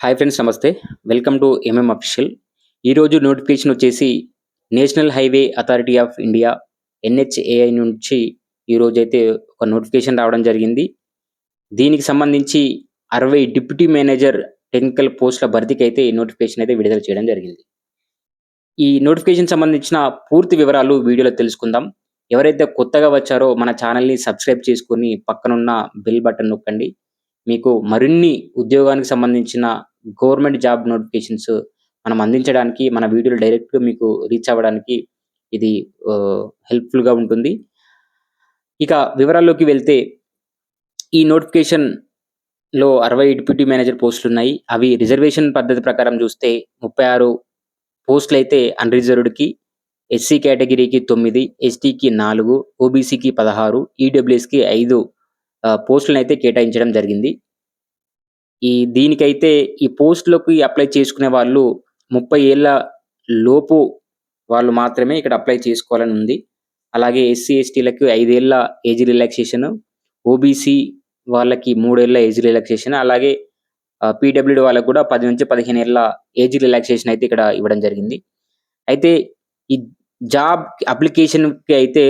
Hi friends, నమస్తే. Welcome to official. ఈరోజు notification వచ్చేసి national highway authority of India NHAI నుంచి ఈరోజైతే ఒక నోటిఫికేషన్ రావడం జరిగింది. దీనికి సంబంధించి 60 డిప్యూటీ మేనేజర్ టెక్నికల్ పోస్టుల భర్తీకి అయితే ఈ నోటిఫికేషన్ అయితే విడుదల చేయడం జరిగింది. ఈ నోటిఫికేషన్ సంబంధించిన పూర్తి వివరాలు వీడియోలో తెలుసుకుందాం. ఎవరైతే కొత్తగా వచ్చారో మన ఛానల్‌ని సబ్స్క్రైబ్ చేసుకొని పక్కనున్న బెల్ బటన్ నొక్కండి. మీకు మరిన్ని ఉద్యోగానికి సంబంధించిన గవర్నమెంట్ జాబ్ నోటిఫికేషన్స్ మనం అందించడానికి, మన వీడియోలు డైరెక్ట్‌గా మీకు రీచ్ అవ్వడానికి ఇది హెల్ప్‌ఫుల్‌గా ఉంటుంది. ఇక వివరాల్లోకి వెళ్తే ఈ నోటిఫికేషన్‌లో 60 డిప్యూటీ మేనేజర్ పోస్టులున్నాయి. అవి రిజర్వేషన్ పద్ధతి ప్రకారం చూస్తే 36 పోస్టులైతే అన్‌రిజర్వ్డ్‌కి, ఎస్సీ కేటగిరీకి 9, ఎస్టీకి 4, ఓబీసీకి 16, ఈడబ్ల్యూఎస్‌కి 5 పోస్టులనైతే కేటాయించడం జరిగింది. దీనికైతే ఈ పోస్ట్‌లోకి అప్లై చేసుకునే వాళ్ళు 30 ఏళ్ల లోపు వాళ్ళు మాత్రమే ఇక్కడ అప్లై చేసుకోవాలని ఉంది. అలాగే ఎస్సీ, ఎస్టీలకి 5 ఏళ్ల ఏజ్ రిలాక్సేషన్, ఓబీసీ వాళ్ళకి 3 ఏళ్ల ఏజ్ రిలాక్సేషన్, అలాగే పీడబ్ల్యూడీ వాళ్ళకి కూడా 10-15 ఏళ్ల ఏజ్ రిలాక్సేషన్ అయితే ఇక్కడ ఇవ్వడం జరిగింది. అయితే ఈ జాబ్ అప్లికేషన్‌కి అయితే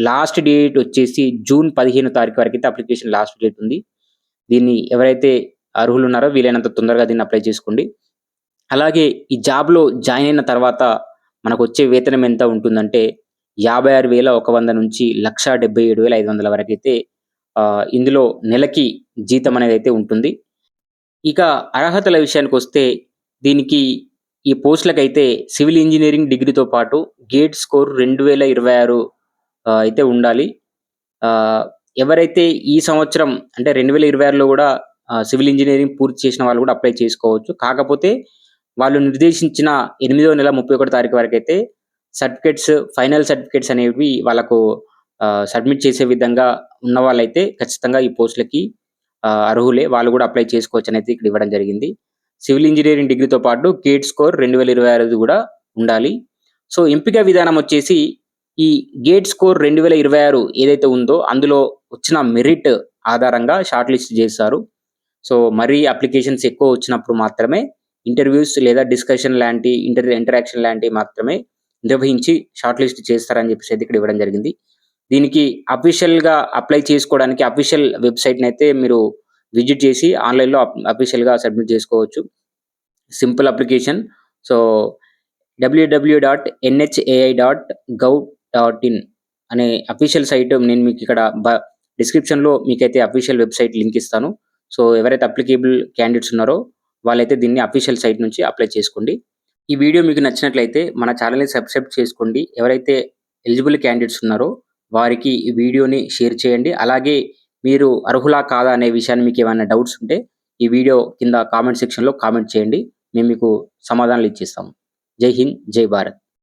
లాస్ట్ డేట్ వచ్చేసి జూన్ 15 తారీఖు వరకైతే అప్లికేషన్ లాస్ట్ డేట్ ఉంది. దీన్ని ఎవరైతే అర్హులున్నారో వీలైనంత తొందరగా దీన్ని అప్లై చేసుకోండి. అలాగే ఈ జాబ్‌లో జాయిన్ అయిన తర్వాత మనకొచ్చే వేతనం ఎంత ఉంటుందంటే 56,100 నుంచి 1,77,500 వరకైతే ఇందులో నెలకి జీతం అనేదైతే ఉంటుంది. ఇక అర్హతల విషయానికొస్తే దీనికి ఈ పోస్టులకైతే సివిల్ ఇంజినీరింగ్ డిగ్రీతో పాటు గేట్ స్కోర్ 2026 అయితే ఉండాలి. ఎవరైతే ఈ సంవత్సరం అంటే 2026లో కూడా సివిల్ ఇంజినీరింగ్ పూర్తి చేసిన వాళ్ళు కూడా అప్లై చేసుకోవచ్చు. కాకపోతే వాళ్ళు నిర్దేశించిన 8వ నెల 31 తారీఖు వరకైతే ఫైనల్ సర్టిఫికేట్స్ అనేవి వాళ్ళకు సబ్మిట్ చేసే విధంగా ఉన్న వాళ్ళైతే ఖచ్చితంగా ఈ పోస్టులకి అర్హులే. వాళ్ళు కూడా అప్లై చేసుకోవచ్చనైతే ఇక్కడ ఇవ్వడం జరిగింది. సివిల్ ఇంజినీరింగ్ డిగ్రీతో పాటు గేట్ స్కోర్ 2026 కూడా ఉండాలి. సో ఎంపిక విధానం వచ్చేసి ఈ గేట్ స్కోర్ 2026 ఏదైతే ఉందో అందులో వచ్చిన మెరిట్ ఆధారంగా షార్ట్ లిస్ట్ చేస్తారు. సో మరీ అప్లికేషన్స్ ఎక్కువ వచ్చినప్పుడు మాత్రమే ఇంటర్వ్యూస్ లేదా డిస్కషన్ లాంటి ఇంటరాక్షన్ లాంటివి మాత్రమే నిర్వహించి షార్ట్ లిస్ట్ చేస్తారని చెప్పేసి అయితే ఇక్కడ ఇవ్వడం జరిగింది. దీనికి అఫీషియల్‌గా అప్లై చేసుకోవడానికి అఫీషియల్ వెబ్‌సైట్‌ని అయితే మీరు విజిట్ చేసి ఆన్‌లైన్‌లో అఫీషియల్‌గా సబ్మిట్ చేసుకోవచ్చు. Simple application. సో www.nhai.gov.in అనే అఫీషియల్ సైట్ నేను మీకు ఇక్కడ డిస్క్రిప్షన్‌లో మీకైతే అఫీషియల్ వెబ్‌సైట్ లింక్ ఇస్తాను. సో ఎవరైతే అప్లికేబుల్ క్యాండిడేట్స్ ఉన్నారో వాళ్ళైతే దీన్ని అఫీషియల్ సైట్ నుంచి అప్లై చేసుకోండి. ఈ వీడియో మీకు నచ్చినట్లయితే మన ఛానల్‌ని సబ్స్క్రైబ్ చేసుకోండి. ఎవరైతే ఎలిజిబుల్ క్యాండిడేట్స్ ఉన్నారో వారికి ఈ వీడియోని షేర్ చేయండి. అలాగే మీరు అర్హులా కాదా అనే విషయాన్ని మీకు ఏమైనా డౌట్స్ ఉంటే ఈ వీడియో కింద కామెంట్ సెక్షన్‌లో కామెంట్ చేయండి. మేము మీకు సమాధానాలు ఇచ్చేస్తాము. జై హింద్, జై భారత్.